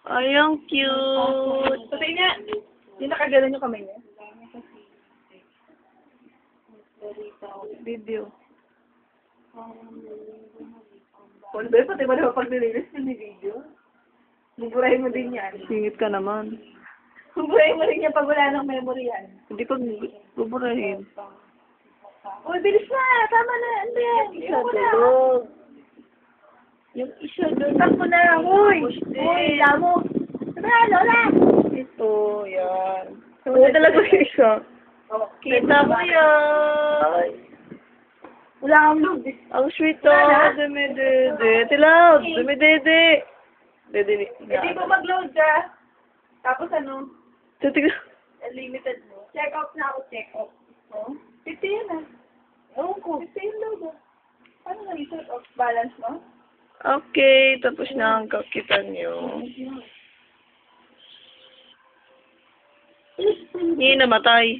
Ay, ang cute. Pati niya, hindi nakagalan yung kamay niya. Video. Ano ba yun? Pati ba naman pag nililis yung video? Buburahin mo din yan. Singit ka naman. Buburahin mo rin yan pag wala ng memory yan. Hindi pag buburahin. Uy, bilis na! Tama na! Ano yan? Isa tulog. Yung isa doon. Takbo na! Uy! Uy, lamo! Tara, Lola! Ito, yan. Oo, talaga yung isa. Kita mo yan. Wala kang load. Ang sweet to. Dumi-dede. Tilaw. Dumi-dede. Dede. Hindi mo mag-load ka. Tapos ano? Titignan. Limited mo. Check out na ako, check out. Oh? 50 yan ah. Oo ko. 50 yung load ah. Ano na reset of balance mo? Okay, tapos na ang kakitan nyo. Hindi namatay.